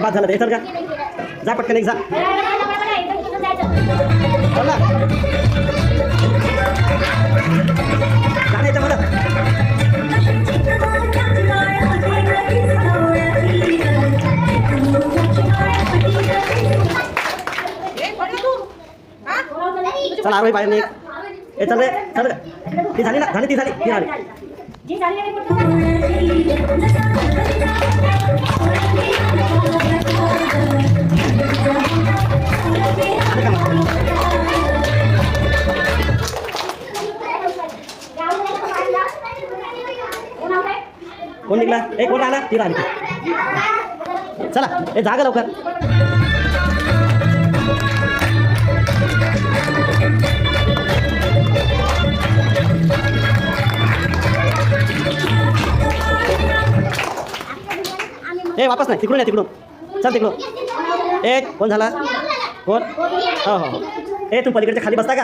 बाद झालं ते. चल का जा पटकन एक जा. चल ना जाणे येतं मला. चल आरोही बाहेर निघ. ए चल रे चल. ती झाली ना. झाली ती झाली ती झाली. कोण निघला? ए कोण आला? ती राहिली. चला ए जागा लवकर. ए वापस नाही तिकडून. तिकडून चल तिकडून. ए कोण झाला? कोण? हो हो. ए तू पलीकडच्या खाली बसता का?